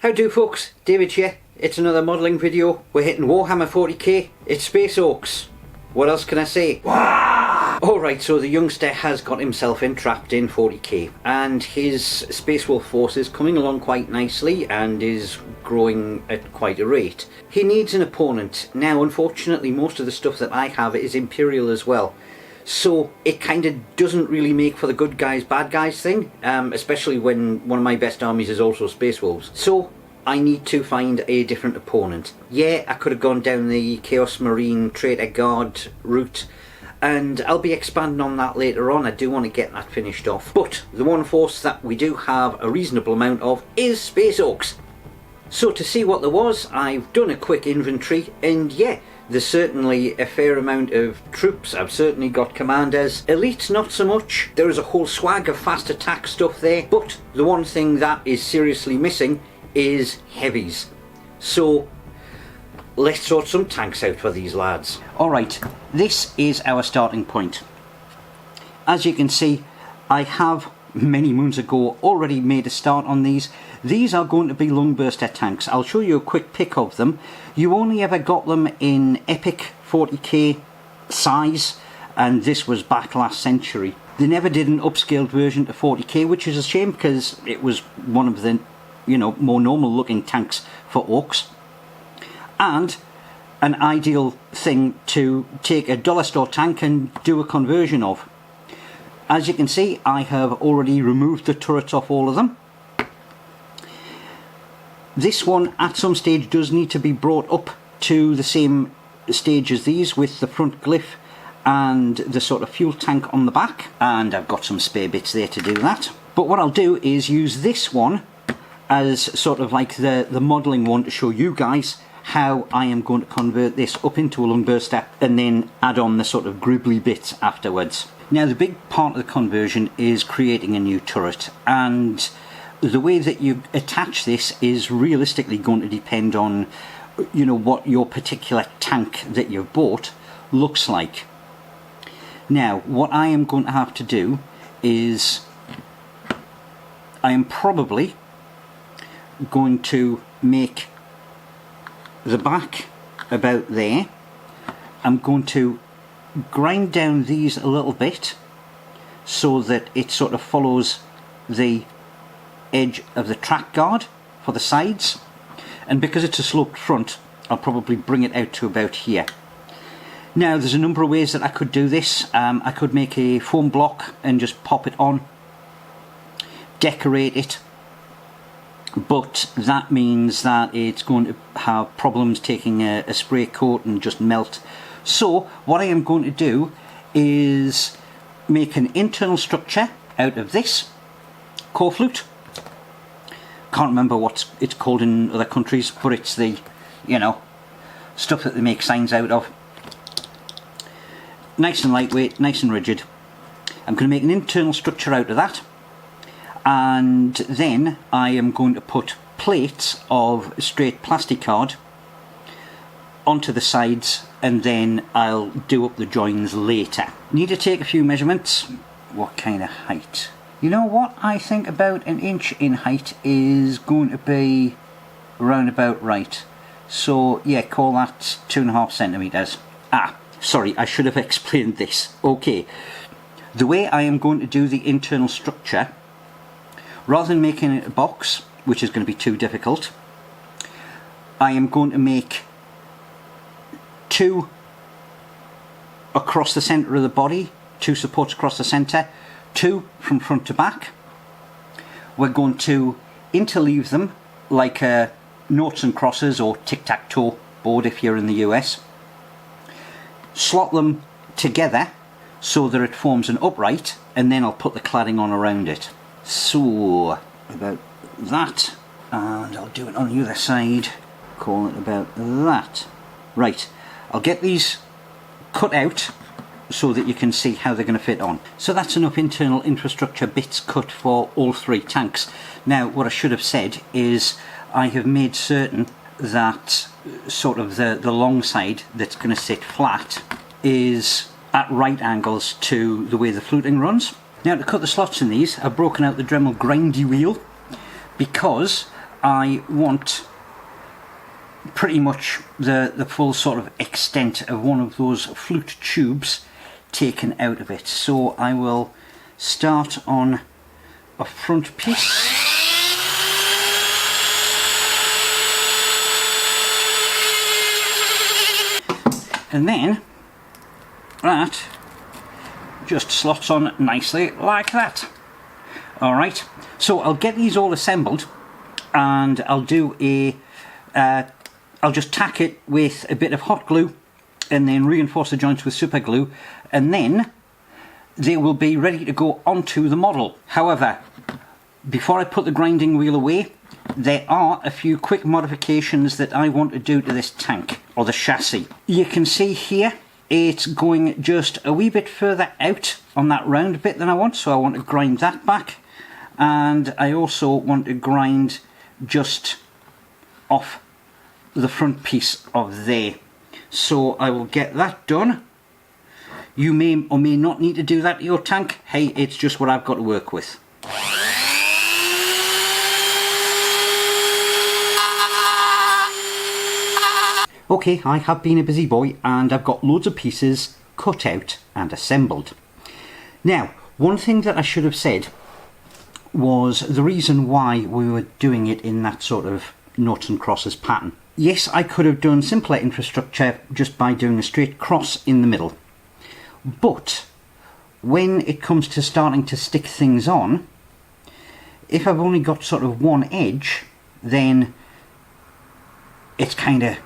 How do folks, David here. It's another modelling video. We're hitting Warhammer 40k. It's Space Orks. What else can I say? Alright, so the youngster has got himself entrapped in 40k and his Space Wolf force is coming along quite nicely and is growing at quite a rate. He needs an opponent. Now unfortunately most of the stuff that I have is Imperial as well. So it kind of doesn't really make for the good guys, bad guys thing, especially when one of my best armies is also Space Wolves. So I need to find a different opponent. Yeah, I could have gone down the Chaos Marine Traitor Guard route, and I'll be expanding on that later on. I do want to get that finished off. But the one force that we do have a reasonable amount of is Space Orks. So to see what there was, I've done a quick inventory, and yeah, there's certainly a fair amount of troops. I've certainly got commanders. Elites not so much. There is a whole swag of fast attack stuff there, but the one thing that is seriously missing is heavies. So let's sort some tanks out for these lads. Alright, this is our starting point. As you can see, I have many moons ago already made a start on these. These are going to be Lungbursta tanks. I'll show you a quick pic of them. You only ever got them in epic 40k size, and this was back last century. They never did an upscaled version to 40k, which is a shame because it was one of the, you know, more normal looking tanks for Orks, and an ideal thing to take a dollar store tank and do a conversion of. As you can see, I have already removed the turrets off all of them. This one at some stage does need to be brought up to the same stage as these, with the front glyph and the sort of fuel tank on the back, and I've got some spare bits there to do that. But what I'll do is use this one as sort of like the modelling one to show you guys how I am going to convert this up into a Lungbursta and then add on the sort of gribbly bits afterwards. Now the big part of the conversion is creating a new turret, and the way that you attach this is realistically going to depend on, you know, what your particular tank that you've bought looks like. Now what I am going to have to do is I am probably going to make the back about there. I'm going to grind down these a little bit so that it sort of follows the edge of the track guard for the sides, and because it's a sloped front I'll probably bring it out to about here. Now there's a number of ways that I could do this. I could make a foam block and just pop it on, decorate it, but that means that it's going to have problems taking a spray coat and just melt. So what I am going to do is make an internal structure out of this core flute. Can't remember what it's called in other countries, but it's the, you know, stuff that they make signs out of. Nice and lightweight, nice and rigid. I'm going to make an internal structure out of that, and then I am going to put plates of straight plastic card onto the sides, and then I'll do up the joins later. Need to take a few measurements. What kind of height? You know what, I think about an inch in height is going to be round about right. So yeah, call that 2.5 centimeters. Sorry, I should have explained this. Okay, the way I am going to do the internal structure, rather than making it a box, which is going to be too difficult, I am going to make 2 across the centre of the body, 2 supports across the centre, 2 from front to back. We're going to interleave them like a noughts and crosses or tic-tac-toe board if you're in the US. Slot them together so that it forms an upright, and then I'll put the cladding on around it. So about that, and I'll do it on the other side, call it about that. Right, I'll get these cut out so that you can see how they're going to fit on. So that's enough internal infrastructure bits cut for all 3 tanks. Now what I should have said is I have made certain that sort of the long side that's going to sit flat is at right angles to the way the fluting runs. Now to cut the slots in these, I've broken out the Dremel grindy wheel because I want pretty much the full sort of extent of one of those flute tubes taken out of it. So I will start on a front piece. And then that just slots on nicely like that. Alright, so I'll get these all assembled and I'll do I'll just tack it with a bit of hot glue and then reinforce the joints with super glue, and then they will be ready to go onto the model. However, before I put the grinding wheel away, there are a few quick modifications that I want to do to this tank, or the chassis. You can see here it's going just a wee bit further out on that round bit than I want, so I want to grind that back, and I also want to grind just off the front piece of there. So I will get that done. You may or may not need to do that to your tank. Hey, it's just what I've got to work with. Okay, I have been a busy boy and I've got loads of pieces cut out and assembled. Now, one thing that I should have said was the reason why we were doing it in that sort of noughts and crosses pattern. Yes, I could have done simpler infrastructure just by doing a straight cross in the middle. But when it comes to starting to stick things on, if I've only got sort of one edge, then it's kind of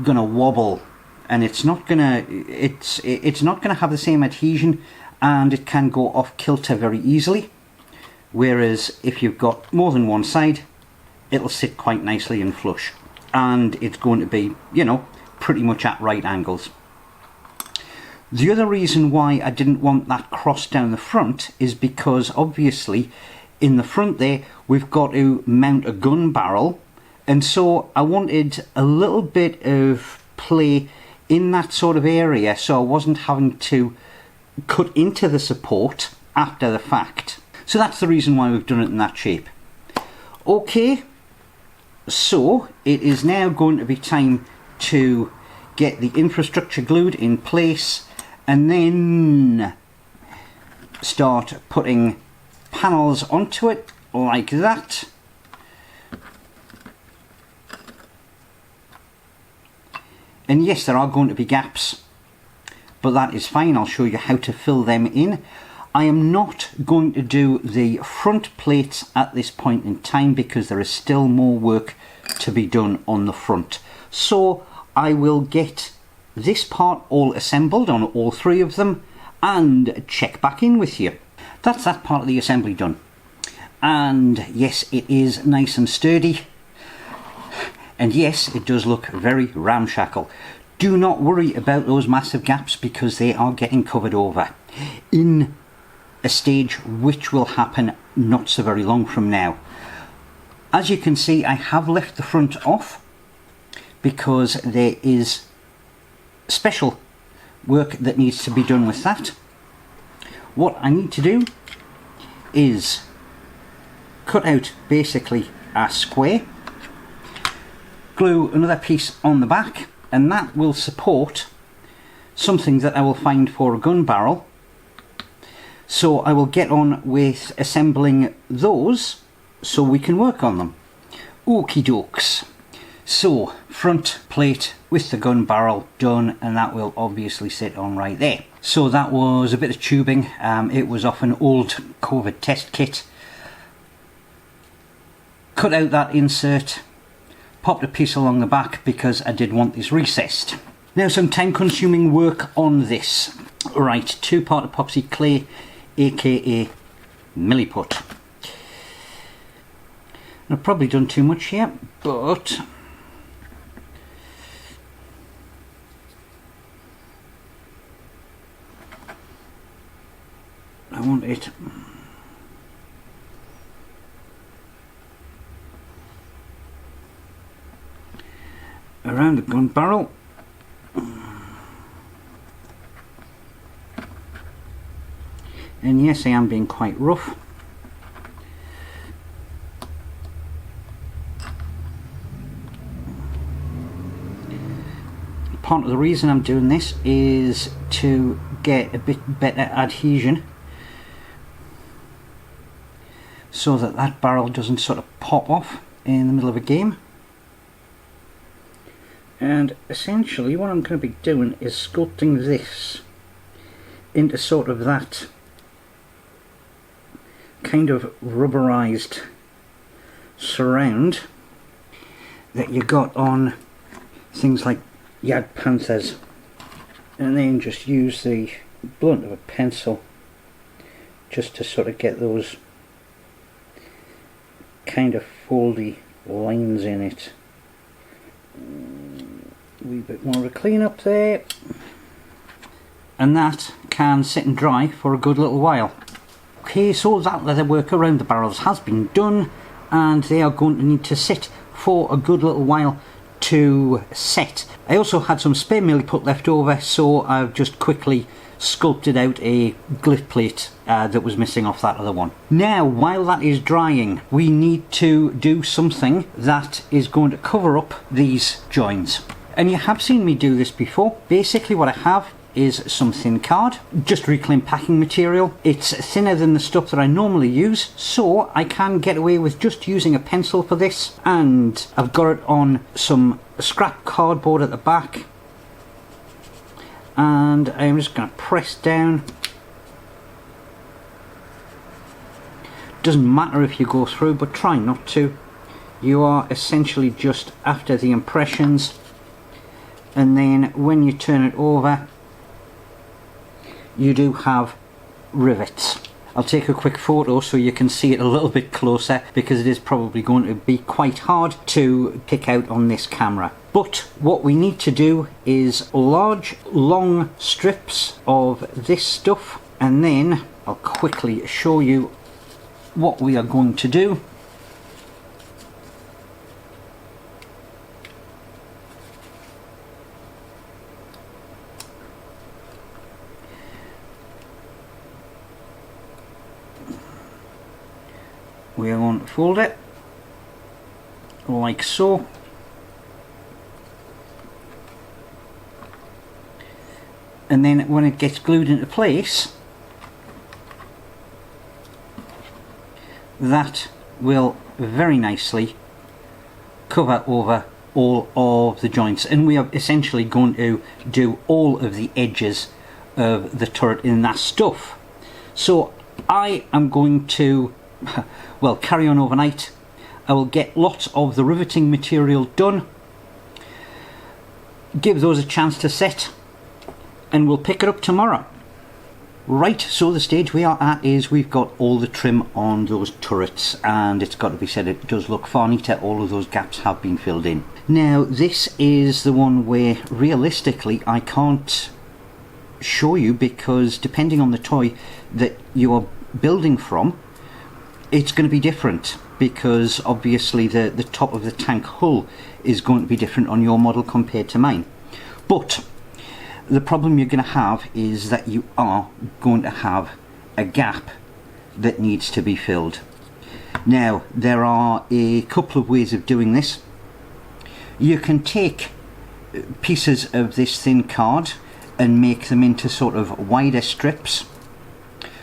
gonna wobble, and it's not gonna have the same adhesion, and it can go off kilter very easily. Whereas if you've got more than one side, it'll sit quite nicely and flush, and it's going to be, you know, pretty much at right angles. The other reason why I didn't want that cross down the front is because obviously in the front there we've got to mount a gun barrel, and so I wanted a little bit of play in that sort of area so I wasn't having to cut into the support after the fact. So that's the reason why we've done it in that shape. Okay, so it is now going to be time to get the infrastructure glued in place and then start putting panels onto it like that. And yes, there are going to be gaps, but that is fine. I'll show you how to fill them in. I am not going to do the front plates at this point in time because there is still more work to be done on the front. So I will get this part all assembled on all three of them and check back in with you. That's that part of the assembly done. And yes, it is nice and sturdy. And yes, it does look very ramshackle. Do not worry about those massive gaps because they are getting covered over in a stage which will happen not so very long from now. As you can see, I have left the front off because there is special work that needs to be done with that. What I need to do is cut out basically a square, glue another piece on the back, and that will support something that I will find for a gun barrel. So I will get on with assembling those so we can work on them. Okie dokes. So front plate with the gun barrel done, and that will obviously sit on right there. So that was a bit of tubing. It was off an old COVID test kit. Cut out that insert, popped a piece along the back because I did want this recessed. Now some time consuming work on this. Right, 2-part epoxy clay, aka milliput. I've probably done too much here, but I want it around the gun barrel. And yes, I am being quite rough. part of the reason I'm doing this is to get a bit better adhesion so that that barrel doesn't sort of pop off in the middle of a game. And essentially what I'm going to be doing is sculpting this into sort of that kind of rubberized surround that you got on things like Yad Panthers, and then just use the blunt of a pencil just to sort of get those kind of foldy lines in it. A wee bit more of a clean up there, and that can sit and dry for a good little while. Okay, so that leather work around the barrels has been done, and they are going to need to sit for a good little while to set. I also had some spare milliput left over, so I've just quickly sculpted out a glyph plate that was missing off that other one. Now, while that is drying, we need to do something that is going to cover up these joins. And you have seen me do this before. Basically what I have is some thin card, just reclaimed packing material. It's thinner than the stuff that I normally use, so I can get away with just using a pencil for this, and I've got it on some scrap cardboard at the back, and I'm just going to press down. Doesn't matter if you go through, but try not to. You are essentially just after the impressions, and then when you turn it over you do have rivets. I'll take a quick photo so you can see it a little bit closer, because it is probably going to be quite hard to pick out on this camera. But what we need to do is large long strips of this stuff, and then I'll quickly show you what we are going to do. We are going to fold it like so, and then when it gets glued into place, that will very nicely cover over all of the joints, and we are essentially going to do all of the edges of the turret in that stuff. So I am going to well, carry on overnight. I will get lots of the riveting material done, give those a chance to set, and we'll pick it up tomorrow. Right, so the stage we are at is we've got all the trim on those turrets, and it's got to be said, it does look far neater. All of those gaps have been filled in. Now this is the one where realistically I can't show you, because depending on the toy that you are building from, it's going to be different, because obviously the top of the tank hull is going to be different on your model compared to mine. But the problem you're going to have is that you are going to have a gap that needs to be filled. Now there are a couple of ways of doing this. You can take pieces of this thin card and make them into sort of wider strips,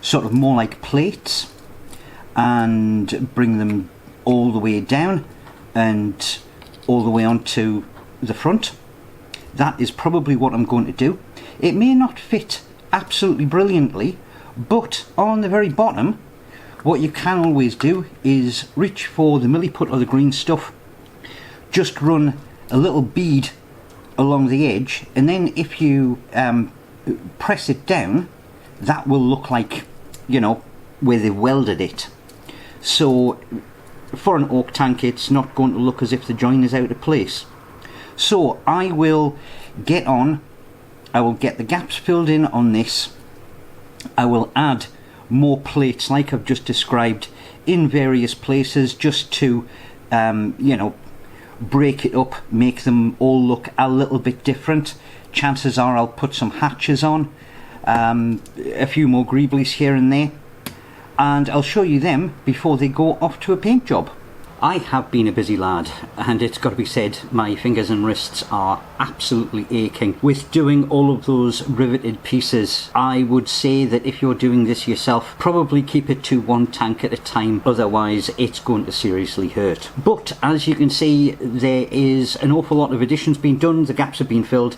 sort of more like plates, and bring them all the way down and all the way onto the front. That is probably what I'm going to do. It may not fit absolutely brilliantly, but on the very bottom, what you can always do is reach for the milliput or the green stuff, just run a little bead along the edge, and then if you press it down, that will look like, you know, where they welded it. So for an Ork tank, it's not going to look as if the join is out of place. So I will get the gaps filled in on this. I will add more plates like I've just described in various places, just to you know, break it up, make them all look a little bit different. Chances are I'll put some hatches on, a few more greeblies here and there, and I'll show you them before they go off to a paint job. I have been a busy lad, and it's got to be said, my fingers and wrists are absolutely aching with doing all of those riveted pieces. I would say that if you're doing this yourself, probably keep it to one tank at a time, otherwise it's going to seriously hurt. But as you can see, there is an awful lot of additions being done, the gaps have been filled.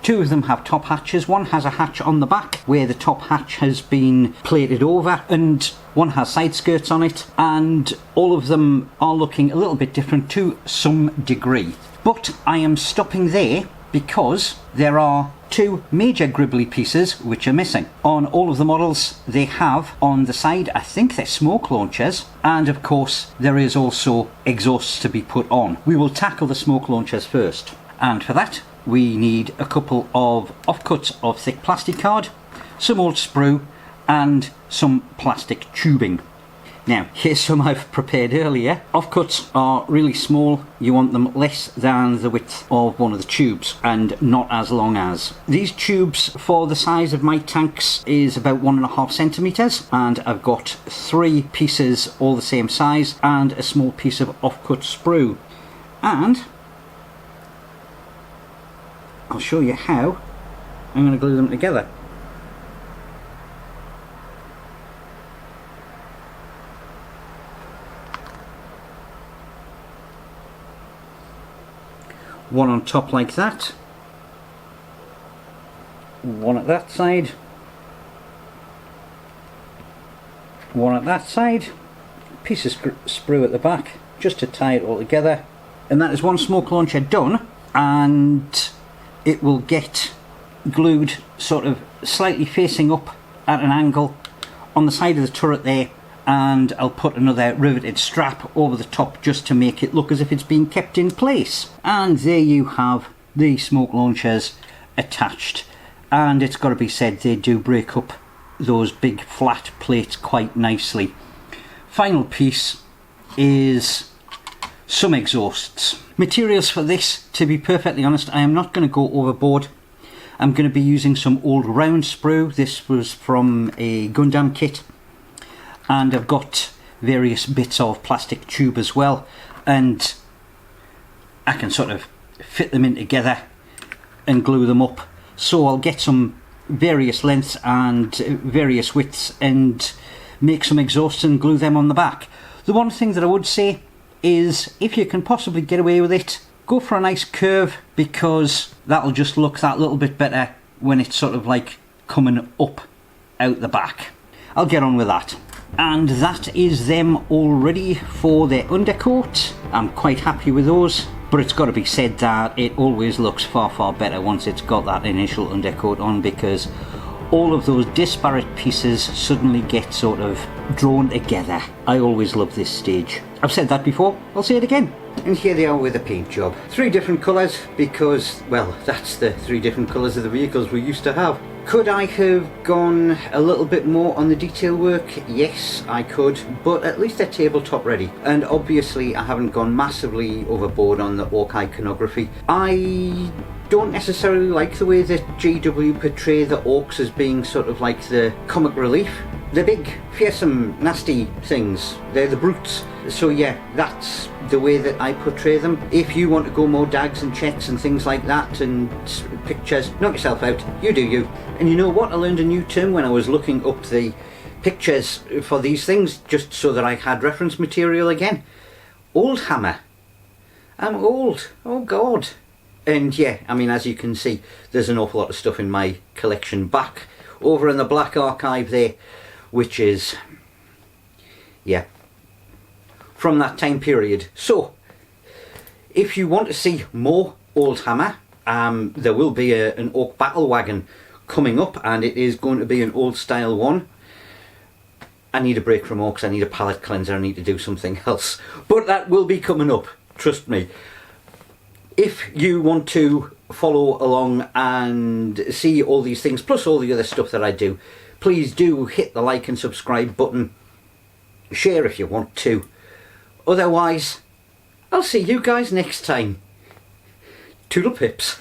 Two of them have top hatches. One has a hatch on the back where the top hatch has been plated over, and one has side skirts on it, and all of them are looking a little bit different to some degree. But I am stopping there because there are two major gribbly pieces which are missing. On all of the models they have on the side, I think they're smoke launchers, and of course there is also exhausts to be put on. We will tackle the smoke launchers first, and for that we need a couple of offcuts of thick plastic card, some old sprue, and some plastic tubing. Now, here's some I've prepared earlier. Offcuts are really small. You want them less than the width of one of the tubes and not as long as. These tubes for the size of my tanks is about 1.5 centimetres, and I've got 3 pieces all the same size and a small piece of offcut sprue. And I'll show you how I'm going to glue them together. One on top like that, one at that side, one at that side, piece of sprue at the back just to tie it all together, and that is one smoke launcher done, and it will get glued sort of slightly facing up at an angle on the side of the turret there, and I'll put another riveted strap over the top just to make it look as if it's being kept in place. And there you have the smoke launchers attached, and it's got to be said they do break up those big flat plates quite nicely. Final piece is some exhausts. Materials for this, to be perfectly honest, I am not going to go overboard. I'm going to be using some old round sprue. This was from a Gundam kit, and I've got various bits of plastic tube as well, and I can sort of fit them in together and glue them up. So I'll get some various lengths and various widths and make some exhausts and glue them on the back. The one thing that I would say is, if you can possibly get away with it, go for a nice curve, because that'll just look that little bit better when it's sort of like coming up out the back. I'll get on with that. And that is them all ready for their undercoat. I'm quite happy with those, but it's got to be said that it always looks far better once it's got that initial undercoat on, because all of those disparate pieces suddenly get sort of drawn together. I always love this stage. I've said that before, I'll say it again. And here they are with the paint job. 3 different colours, because, well, that's the 3 different colours of the vehicles we used to have. Could I have gone a little bit more on the detail work? Yes, I could, but at least they're tabletop ready. And obviously I haven't gone massively overboard on the Ork iconography. I don't necessarily like the way that GW portray the Orks as being sort of like the comic relief. They're big, fearsome, nasty things. They're the brutes. So yeah, that's the way that I portray them. If you want to go more dags and checks and things like that and pictures, knock yourself out. You do you. And you know what? I learned a new term when I was looking up the pictures for these things, just so that I had reference material again. Old hammer. I'm old. Oh God. And yeah, I mean, as you can see, there's an awful lot of stuff in my collection back over in the black archive there, which is, yeah, from that time period. So if you want to see more old hammer, there will be an Ork battle wagon coming up, and it is going to be an old style one. I need a break from Orks, I need a palette cleanser, I need to do something else, but that will be coming up, trust me. If you want to follow along and see all these things, plus all the other stuff that I do, please do hit the like and subscribe button. Share if you want to. Otherwise, I'll see you guys next time. Toodle pips.